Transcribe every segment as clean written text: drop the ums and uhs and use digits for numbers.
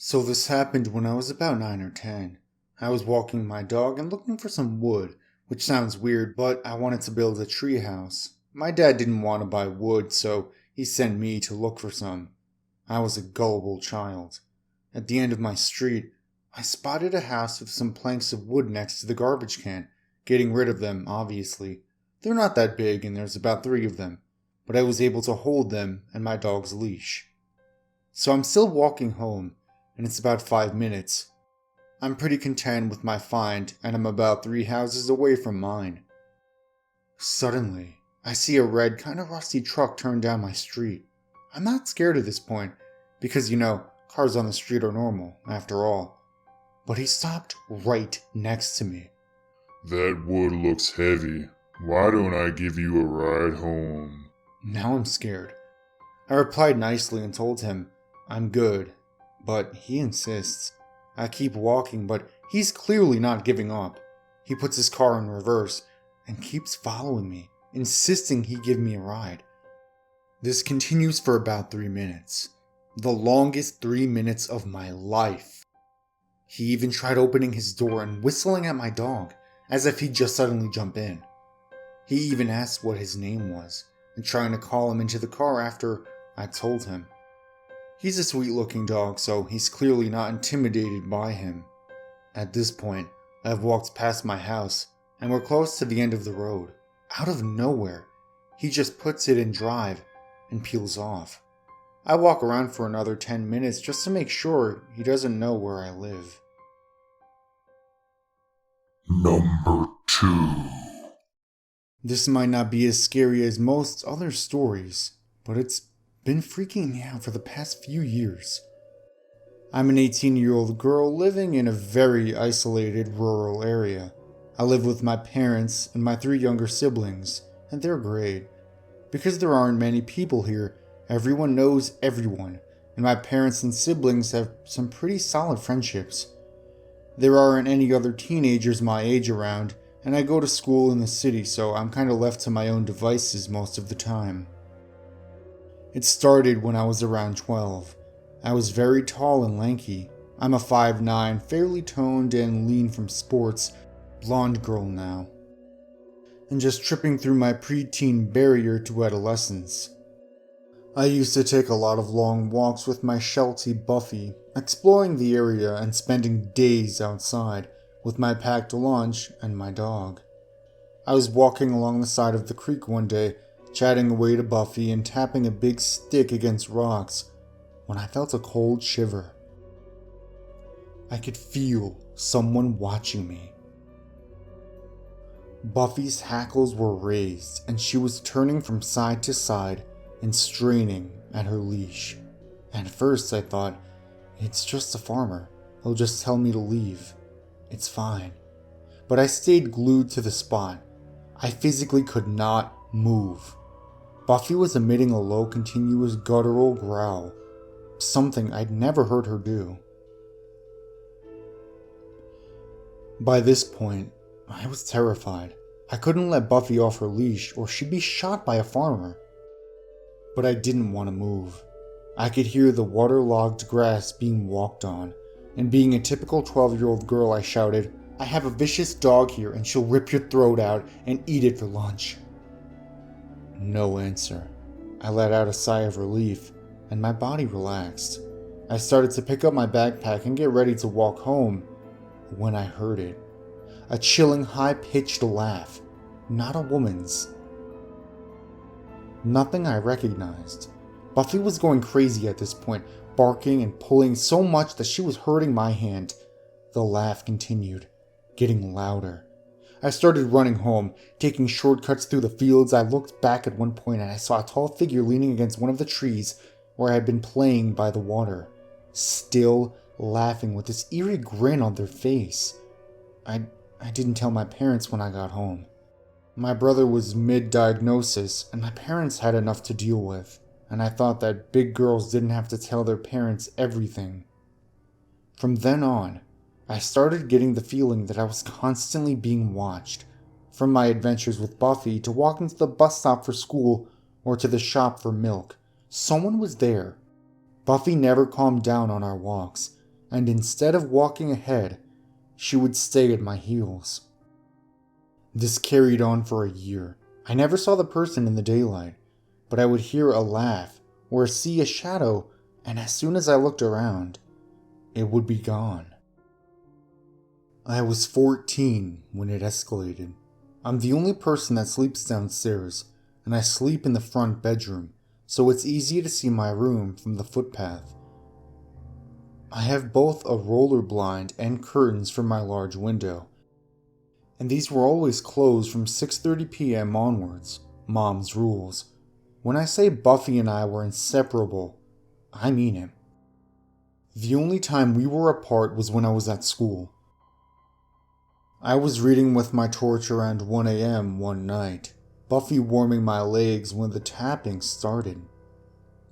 So this happened when I was about 9 or 10. I was walking my dog and looking for some wood, which sounds weird, but I wanted to build a tree house. My dad didn't want to buy wood, so he sent me to look for some. I was a gullible child. At the end of my street, I spotted a house with some planks of wood next to the garbage can, getting rid of them, obviously. They're not that big and there's about 3 of them, but I was able to hold them and my dog's leash. So I'm still walking home, and it's about 5 minutes. I'm pretty content with my find, and I'm about 3 houses away from mine. Suddenly, I see a red, kinda rusty truck turn down my street. I'm not scared at this point, because cars on the street are normal, after all. But he stopped right next to me. That wood looks heavy. Why don't I give you a ride home? Now I'm scared. I replied nicely and told him, I'm good. But he insists. I keep walking, but he's clearly not giving up. He puts his car in reverse and keeps following me, insisting he give me a ride. This continues for about 3 minutes. The longest 3 minutes of my life. He even tried opening his door and whistling at my dog, as if he'd just suddenly jump in. He even asked what his name was, and trying to call him into the car after I told him. He's a sweet-looking dog, so he's clearly not intimidated by him. At this point, I've walked past my house, and we're close to the end of the road. Out of nowhere, he just puts it in drive and peels off. I walk around for another 10 minutes just to make sure he doesn't know where I live. Number 2. This might not be as scary as most other stories, but it's been freaking me out for the past few years. I'm an 18-year-old girl living in a very isolated rural area. I live with my parents and my 3 younger siblings, and they're great. Because there aren't many people here, everyone knows everyone, and my parents and siblings have some pretty solid friendships. There aren't any other teenagers my age around, and I go to school in the city, so I'm kinda left to my own devices most of the time. It started when I was around 12. I was very tall and lanky. I'm a 5'9", fairly toned and lean from sports, blonde girl now. And just tripping through my preteen barrier to adolescence. I used to take a lot of long walks with my Sheltie Buffy, exploring the area and spending days outside with my packed lunch and my dog. I was walking along the side of the creek one day, chatting away to Buffy and tapping a big stick against rocks, when I felt a cold shiver. I could feel someone watching me. Buffy's hackles were raised and she was turning from side to side and straining at her leash. At first I thought, it's just a farmer, he'll just tell me to leave. It's fine. But I stayed glued to the spot. I physically could not move. Buffy was emitting a low, continuous guttural growl, something I'd never heard her do. By this point, I was terrified. I couldn't let Buffy off her leash or she'd be shot by a farmer. But I didn't want to move. I could hear the waterlogged grass being walked on, and being a typical 12-year-old girl, I shouted, I have a vicious dog here and she'll rip your throat out and eat it for lunch. No answer. I let out a sigh of relief, and my body relaxed. I started to pick up my backpack and get ready to walk home, when I heard it. A chilling, high-pitched laugh. Not a woman's. Nothing I recognized. Buffy was going crazy at this point, barking and pulling so much that she was hurting my hand. The laugh continued, getting louder. I started running home, taking shortcuts through the fields. I looked back at one point and I saw a tall figure leaning against one of the trees where I had been playing by the water, still laughing with this eerie grin on their face. I didn't tell my parents when I got home. My brother was mid-diagnosis and my parents had enough to deal with, and I thought that big girls didn't have to tell their parents everything. From then on, I started getting the feeling that I was constantly being watched, from my adventures with Buffy to walking to the bus stop for school or to the shop for milk. Someone was there. Buffy never calmed down on our walks. and instead of walking ahead, she would stay at my heels. This carried on for a year. I never saw the person in the daylight, but I would hear a laugh or see a shadow, and as soon as I looked around, it would be gone. I was 14 when it escalated. I'm the only person that sleeps downstairs, and I sleep in the front bedroom, so it's easy to see my room from the footpath. I have both a roller blind and curtains for my large window, and these were always closed from 6:30 p.m. onwards, Mom's rules. When I say Buffy and I were inseparable, I mean it. The only time we were apart was when I was at school. I was reading with my torch around 1 a.m. one night, Buffy warming my legs when the tapping started.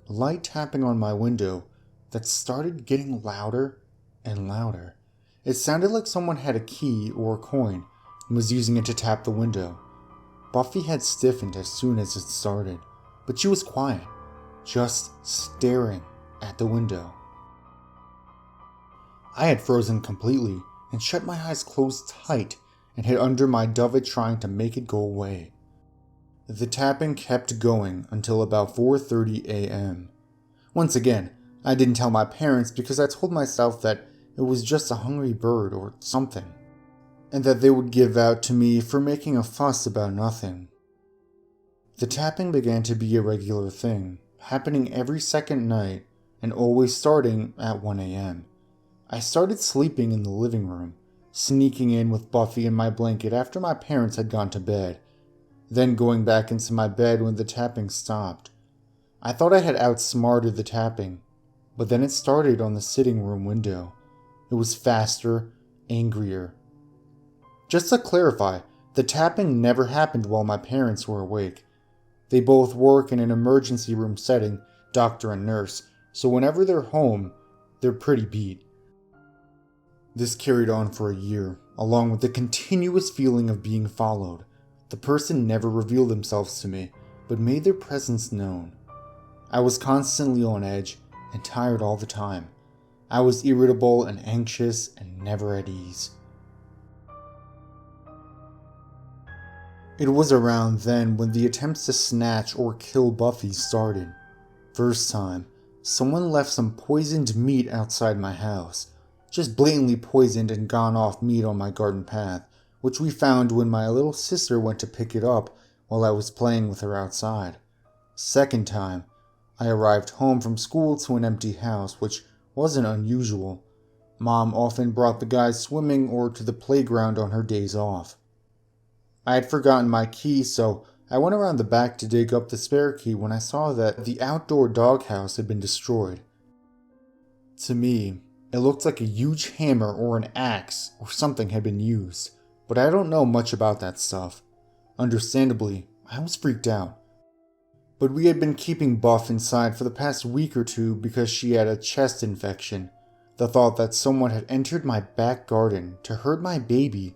Light tapping on my window that started getting louder and louder. It sounded like someone had a key or a coin and was using it to tap the window. Buffy had stiffened as soon as it started, but she was quiet, just staring at the window. I had frozen completely and shut my eyes closed tight and hid under my duvet trying to make it go away. The tapping kept going until about 4:30 a.m. Once again, I didn't tell my parents because I told myself that it was just a hungry bird or something, and that they would give out to me for making a fuss about nothing. The tapping began to be a regular thing, happening every second night and always starting at 1 a.m. I started sleeping in the living room, sneaking in with Buffy in my blanket after my parents had gone to bed, then going back into my bed when the tapping stopped. I thought I had outsmarted the tapping, but then it started on the sitting room window. It was faster, angrier. Just to clarify, the tapping never happened while my parents were awake. They both work in an emergency room setting, doctor and nurse, so whenever they're home, they're pretty beat. This carried on for a year, along with the continuous feeling of being followed. The person never revealed themselves to me, but made their presence known. I was constantly on edge and tired all the time. I was irritable and anxious and never at ease. It was around then when the attempts to snatch or kill Buffy started. First time, someone left some poisoned meat outside my house. Just blatantly poisoned and gone off meat on my garden path, which we found when my little sister went to pick it up while I was playing with her outside. Second time, I arrived home from school to an empty house, which wasn't unusual. Mom often brought the guys swimming or to the playground on her days off. I had forgotten my key, so I went around the back to dig up the spare key when I saw that the outdoor doghouse had been destroyed. To me, it looked like a huge hammer or an axe or something had been used, but I don't know much about that stuff. Understandably, I was freaked out. But we had been keeping Buff inside for the past week or two because she had a chest infection. The thought that someone had entered my back garden to hurt my baby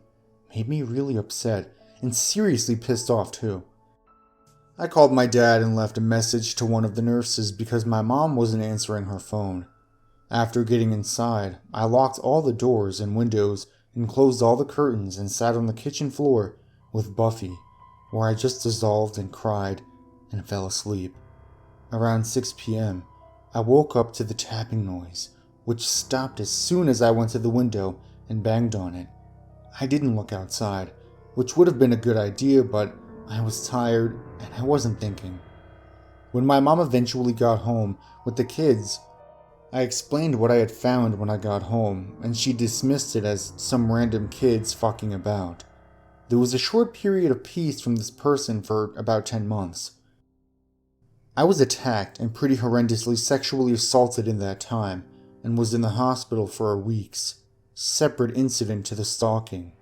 made me really upset and seriously pissed off too. I called my dad and left a message to one of the nurses because my mom wasn't answering her phone. After getting inside, I locked all the doors and windows and closed all the curtains and sat on the kitchen floor with Buffy, where I just dissolved and cried and fell asleep. Around 6 p.m., I woke up to the tapping noise, which stopped as soon as I went to the window and banged on it. I didn't look outside, which would have been a good idea, but I was tired and I wasn't thinking. When my mom eventually got home with the kids, I explained what I had found when I got home, and she dismissed it as some random kids fucking about. There was a short period of peace from this person for about 10 months. I was attacked and pretty horrendously sexually assaulted in that time, and was in the hospital for weeks. Separate incident to the stalking.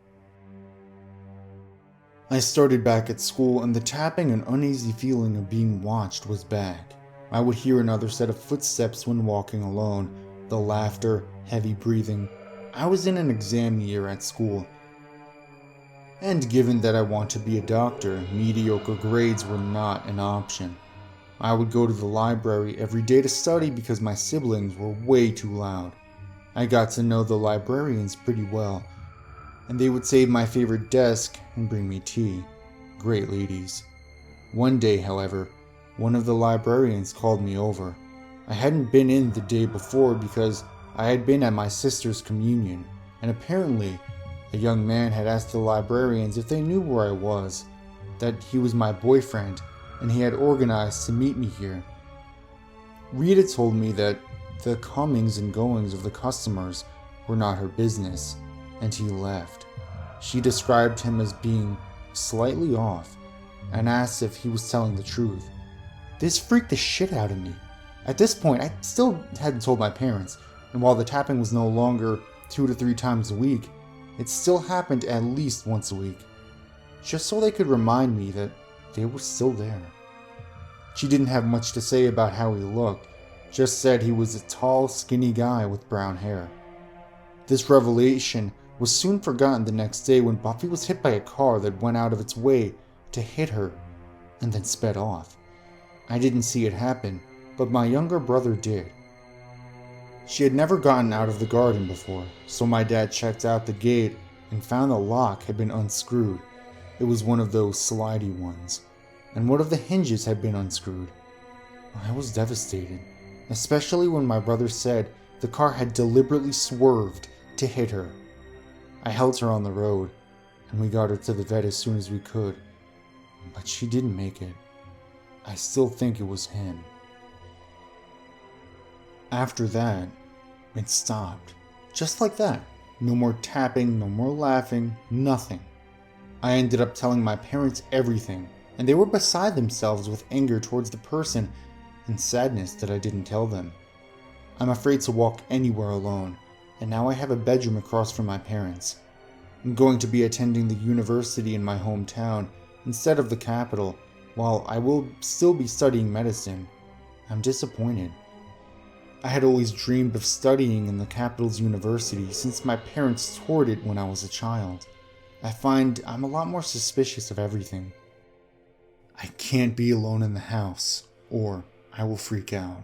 I started back at school, and the tapping and uneasy feeling of being watched was back. I would hear another set of footsteps when walking alone, the laughter, heavy breathing. I was in an exam year at school, and given that I want to be a doctor, mediocre grades were not an option. I would go to the library every day to study because my siblings were way too loud. I got to know the librarians pretty well, and they would save my favorite desk and bring me tea. Great ladies. One day, however, one of the librarians called me over. I hadn't been in the day before because I had been at my sister's communion, and apparently a young man had asked the librarians if they knew where I was, that he was my boyfriend, and he had organized to meet me here. Rita told me that the comings and goings of the customers were not her business, and he left. She described him as being slightly off and asked if he was telling the truth. This freaked the shit out of me. At this point, I still hadn't told my parents, and while the tapping was no longer 2 to 3 times a week, it still happened at least once a week, just so they could remind me that they were still there. She didn't have much to say about how he looked, just said he was a tall, skinny guy with brown hair. This revelation was soon forgotten the next day when Buffy was hit by a car that went out of its way to hit her and then sped off. I didn't see it happen, but my younger brother did. She had never gotten out of the garden before, so my dad checked out the gate and found the lock had been unscrewed. It was one of those slidey ones, and one of the hinges had been unscrewed. I was devastated, especially when my brother said the car had deliberately swerved to hit her. I held her on the road, and we got her to the vet as soon as we could, but she didn't make it. I still think it was him. After that, it stopped. Just like that. No more tapping, no more laughing, nothing. I ended up telling my parents everything, and they were beside themselves with anger towards the person and sadness that I didn't tell them. I'm afraid to walk anywhere alone, and now I have a bedroom across from my parents. I'm going to be attending the university in my hometown instead of the capital. While I will still be studying medicine, I'm disappointed. I had always dreamed of studying in the capital's university since my parents toured it when I was a child. I find I'm a lot more suspicious of everything. I can't be alone in the house, or I will freak out.